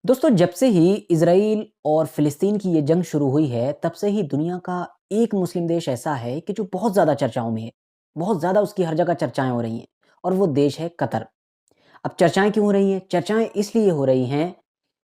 दोस्तों, जब से ही इज़राइल और फ़िलिस्तीन की ये जंग शुरू हुई है, तब से ही दुनिया का एक मुस्लिम देश ऐसा है कि जो बहुत ज़्यादा चर्चाओं में है। बहुत ज़्यादा उसकी हर जगह चर्चाएँ हो रही हैं और वो देश है कतर। अब चर्चाएँ क्यों हो रही हैं? चर्चाएँ इसलिए हो रही हैं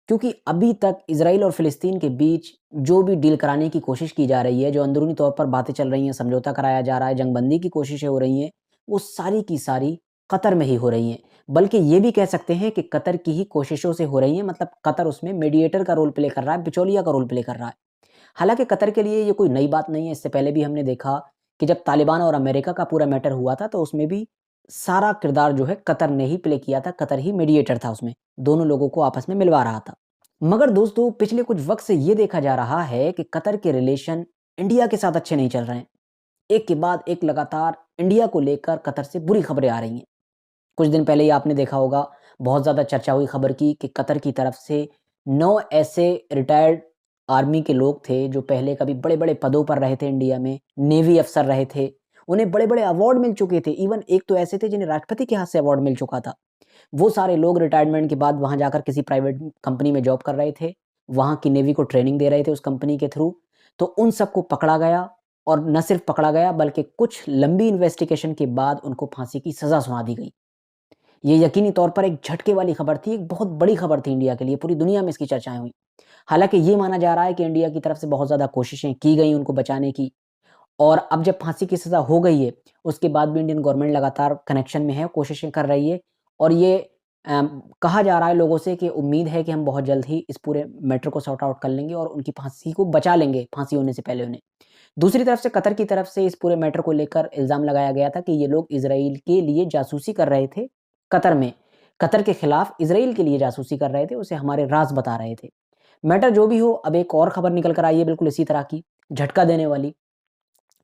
क्योंकि अभी तक इज़राइल और फ़िलिस्तीन के बीच जो भी डील कराने की कोशिश की जा रही है, जो अंदरूनी तौर पर बातें चल रही हैं, समझौता कराया जा रहा है, जंगबंदी की कोशिशें हो रही हैं, वो सारी की सारी कतर में ही हो रही हैं। बल्कि ये भी कह सकते हैं कि कतर की ही कोशिशों से हो रही हैं, मतलब कतर उसमें मीडिएटर का रोल प्ले कर रहा है, बिचौलिया का रोल प्ले कर रहा है। हालाँकि कतर के लिए ये कोई नई बात नहीं है, इससे पहले भी हमने देखा कि जब तालिबान और अमेरिका का पूरा मैटर हुआ था, तो उसमें भी सारा किरदार जो है कतर ने ही प्ले किया था, कतर ही मीडिएटर था उसमें, दोनों लोगों को आपस में मिलवा रहा था। मगर दोस्तों, पिछले कुछ वक़्त से ये देखा जा रहा है कि कतर के रिलेशन इंडिया के साथ अच्छे नहीं चल रहे हैं। एक के बाद एक लगातार इंडिया को लेकर कतर से बुरी खबरें आ रही हैं। कुछ दिन पहले ही आपने देखा होगा, बहुत ज़्यादा चर्चा हुई खबर की कि कतर की तरफ से 9 ऐसे रिटायर्ड आर्मी के लोग थे, जो पहले कभी बड़े-बड़े पदों पर रहे थे इंडिया में, नेवी अफ़सर रहे थे। उन्हें बड़े-बड़े अवार्ड मिल चुके थे, इवन एक तो ऐसे थे जिन्हें राष्ट्रपति के हाथ से अवार्ड मिल चुका था। वो सारे लोग रिटायरमेंट के बाद वहाँ जाकर किसी प्राइवेट कंपनी में जॉब कर रहे थे, वहाँ की नेवी को ट्रेनिंग दे रहे थे उस कंपनी के थ्रू। तो उन सबको पकड़ा गया और न सिर्फ़ पकड़ा गया बल्कि कुछ लंबी इन्वेस्टिगेशन के बाद उनको फांसी की सज़ा सुना दी गई। ये यकीनी तौर पर एक झटके वाली खबर थी, एक बहुत बड़ी खबर थी इंडिया के लिए, पूरी दुनिया में इसकी चर्चाएँ हुईं। हालाँकि ये माना जा रहा है कि इंडिया की तरफ से बहुत ज़्यादा कोशिशें की गई उनको बचाने की और अब जब फांसी की सज़ा हो गई है, उसके बाद भी इंडियन गवर्नमेंट लगातार कनेक्शन में है, कोशिशें कर रही है और ये कहा जा रहा है लोगों से कि उम्मीद है कि हम बहुत जल्द ही इस पूरे मैटर को सॉर्ट आउट कर लेंगे और उनकी फांसी को बचा लेंगे, फांसी होने से पहले उन्हें। दूसरी तरफ से कतर की तरफ से इस पूरे मैटर को लेकर इल्ज़ाम लगाया गया था कि ये लोग इज़राइल के लिए जासूसी कर रहे थे कतर में। कतर के खिलाफ इज़राइल के लिए जासूसी कर रहे थे, उसे हमारे राज़ बता रहे थे। मैटर जो भी हो, अब एक और खबर निकल कर आई है बिल्कुल इसी तरह की, झटका देने वाली।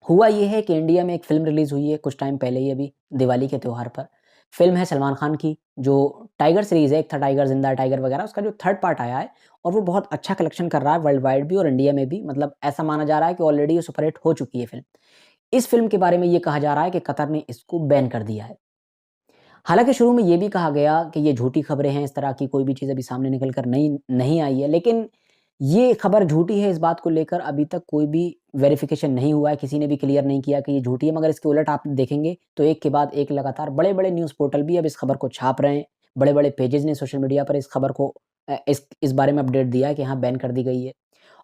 हुआ ये है कि इंडिया में एक फ़िल्म रिलीज़ हुई है कुछ टाइम पहले ही अभी, दिवाली के त्योहार पर। फ़िल्म है सलमान खान की, जो टाइगर सीरीज़ है, एक था टाइगर ज़िंदा है टाइगर वगैरह, उसका जो 3rd पार्ट आया है और वो बहुत अच्छा कलेक्शन कर रहा है वर्ल्ड वाइड भी और इंडिया में भी। मतलब ऐसा माना जा रहा है कि ऑलरेडी ये सुपरहिट हो चुकी है फ़िल्म। इस फ़िल्म के बारे में ये कहा जा रहा है कि कतर ने इसको बैन कर दिया है। हालाँकि शुरू में ये भी कहा गया कि ये झूठी खबरें हैं, इस तरह की कोई भी चीज़ अभी सामने निकल कर नहीं नहीं आई है, लेकिन ये खबर झूठी है इस बात को लेकर अभी तक कोई भी वेरिफ़िकेशन नहीं हुआ है, किसी ने भी क्लियर नहीं किया कि ये झूठी है। मगर इसके उलट आप देखेंगे तो एक के बाद एक लगातार बड़े-बड़े न्यूज़ पोर्टल भी अब इस खबर को छाप रहे हैं। बड़े-बड़े पेजेज़ ने सोशल मीडिया पर इस खबर को इस बारे में अपडेट दिया है कि हाँ, बैन कर दी गई है।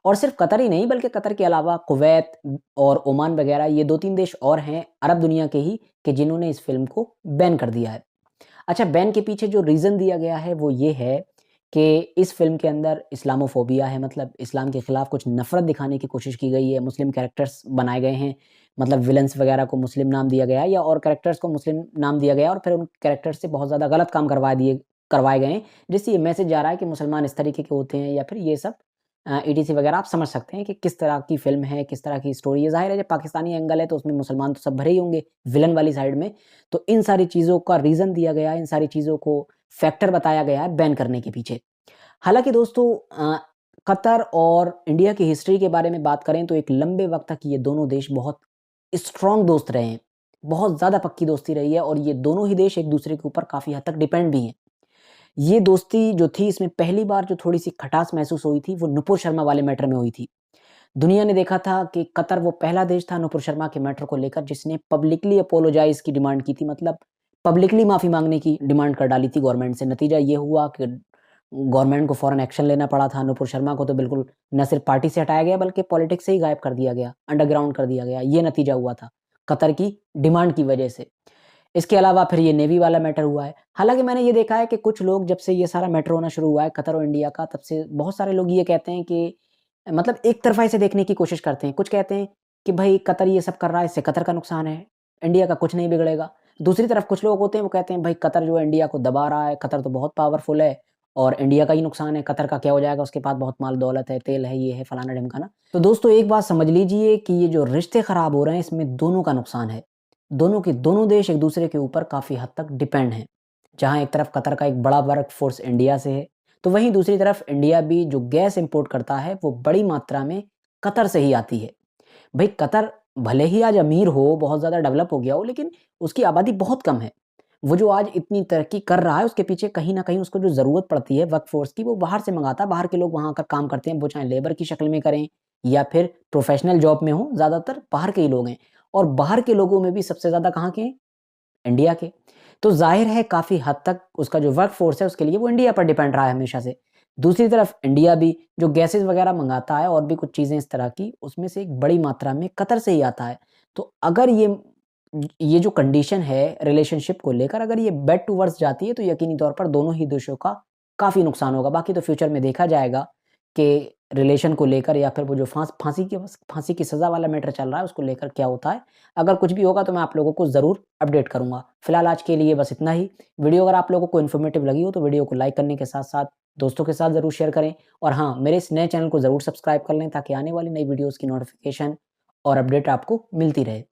और सिर्फ़ कतर ही नहीं बल्कि कतर के अलावा कुवैत और ओमान वग़ैरह ये 2-3 देश और हैं अरब दुनिया के ही कि जिन्होंने इस फ़िल्म को बैन कर दिया है। अच्छा, बैन के पीछे जो रीज़न दिया गया है वो ये है कि इस फ़िल्म के अंदर इस्लामोफ़ोबिया है, मतलब इस्लाम के खिलाफ कुछ नफ़रत दिखाने की कोशिश की गई है, मुस्लिम कैरेक्टर्स बनाए गए हैं, मतलब विलेन्स वग़ैरह को मुस्लिम नाम दिया गया है या और कैरेक्टर्स को मुस्लिम नाम दिया गया है और फिर उन कैरेक्टर्स से बहुत ज़्यादा गलत काम करवाए गए हैं, जिससे ये मैसेज जा रहा है कि मुसलमान इस तरीके के होते हैं या फिर ये सब ईटीसी वग़ैरह आप समझ सकते हैं कि किस तरह की फ़िल्म है, किस तरह की स्टोरी है। ज़ाहिर है जब पाकिस्तानी एंगल है तो उसमें मुसलमान तो सब भरे ही होंगे, विलेन वाली साइड में। तो इन सारी चीज़ों का रीज़न दिया गया है, इन सारी चीज़ों को फैक्टर बताया गया है बैन करने के पीछे। हालाँकि दोस्तों, कतर और इंडिया की हिस्ट्री के बारे में बात करें तो एक लंबे वक़्त तक ये दोनों देश बहुत स्ट्रॉन्ग दोस्त रहे हैं। बहुत ज़्यादा पक्की दोस्ती रही है और ये दोनों ही देश एक-दूसरे के ऊपर काफ़ी हद तक डिपेंड भी हैं। ये दोस्ती जो थी इसमें पहली बार जो थोड़ी-सी खटास महसूस हुई थी वो नुपुर शर्मा वाले मैटर में हुई थी। दुनिया ने देखा था कि कतर वो पहला देश था नुपुर शर्मा के मैटर को लेकर जिसने पब्लिकली अपोलोजाइज़ की डिमांड की थी, मतलब पब्लिकली माफ़ी माँगने की डिमांड कर डाली थी गवर्नमेंट से। नतीजा ये हुआ कि गवर्नमेंट को फ़ौरन एक्शन लेना पड़ा था। नुपुर शर्मा को तो बिल्कुल न सिर्फ़ पार्टी से हटाया गया बल्कि पॉलिटिक्स से ही गायब कर दिया गया, अंडरग्राउंड कर दिया गया। ये नतीजा हुआ था, कतर की डिमांड की वजह से। इसके अलावा फिर ये नेवी वाला मैटर हुआ है। हालाँकि मैंने ये देखा है कि कुछ लोग जब से ये सारा मैटर होना शुरू हुआ है कतर और इंडिया का, तब से बहुत सारे लोग ये कहते हैं कि मतलब एक तरफ़ा इसे देखने की कोशिश करते हैं। कुछ कहते हैं कि भई कतर ये सब कर रहा है, इससे कतर का नुकसान है, इंडिया का कुछ नहीं बिगड़ेगा। दूसरी तरफ कुछ लोग होते हैं वो कहते हैं भई कतर जो है इंडिया को दबा रहा है, कतर तो बहुत पावरफुल है और इंडिया का ही नुकसान है, कतर का क्या हो जाएगा, उसके पास बहुत माल-दौलत है, तेल है, ये है, फलाना-ढिमकाना। तो दोस्तों, एक बात समझ लीजिए कि ये जो रिश्ते ख़राब हो रहे हैं इसमें दोनों का नुकसान है। दोनों के दोनों देश एक-दूसरे के ऊपर काफ़ी हद तक डिपेंड हैं। जहाँ एक तरफ कतर का एक बड़ा वर्कफ़ोर्स इंडिया से है, तो वहीं दूसरी तरफ इंडिया भी जो गैस इम्पोर्ट करता है, वो बड़ी मात्रा में कतर से ही आती है। भई कतर भले ही आज अमीर हो, बहुत ज़्यादा डेवलप हो गया हो, लेकिन उसकी आबादी बहुत कम है। वो जो आज इतनी तरक्की कर रहा है, उसके पीछे कहीं न कहीं उसको जो ज़रूरत पड़ती है वर्कफ़ोर्स की, वो बाहर से मँगाता है। बाहर के लोग वहाँ आकर काम करते हैं, वो चाहे लेबर की शक्ल में करें या फिर प्रोफ़ेशनल जॉब में हों, ज़्यादातर बाहर के ही लोग हैं। और बाहर के लोगों में भी सबसे ज़्यादा कहाँ के हैं? इंडिया के। तो ज़ाहिर है काफ़ी हद तक उसका जो वर्कफ़ोर्स है उसके लिए वो इंडिया पर डिपेंड रहा है हमेशा से। दूसरी तरफ इंडिया भी जो गैसेज़ वग़ैरह मँगाता है और भी कुछ चीज़ें इस तरह की, उसमें से एक बड़ी मात्रा में कतर से ही आता है। तो अगर ये जो कंडीशन है रिलेशनशिप को लेकर, अगर ये बैड टुवर्ड्स जाती है तो यकीनी तौर पर दोनों ही देशों का काफ़ी नुकसान होगा। बाकी तो फ्यूचर में देखा जाएगा कि रिलेशन को लेकर या फिर वो जो फांसी की सज़ा वाला मैटर चल रहा है उसको लेकर क्या होता है। अगर कुछ भी होगा तो मैं आप लोगों को ज़रूर अपडेट करूँगा। फिलहाल आज के लिए बस इतना ही। वीडियो अगर आप लोगों को इन्फॉर्मेटिव लगी हो तो वीडियो को लाइक करने के साथ-साथ दोस्तों के साथ ज़रूर शेयर करें। और हाँ, मेरे इस नए चैनल को ज़रूर सब्सक्राइब कर लें ताकि आने वाली नई वीडियोज़ की नोटिफ़िकेशन और अपडेट आपको मिलती रहे।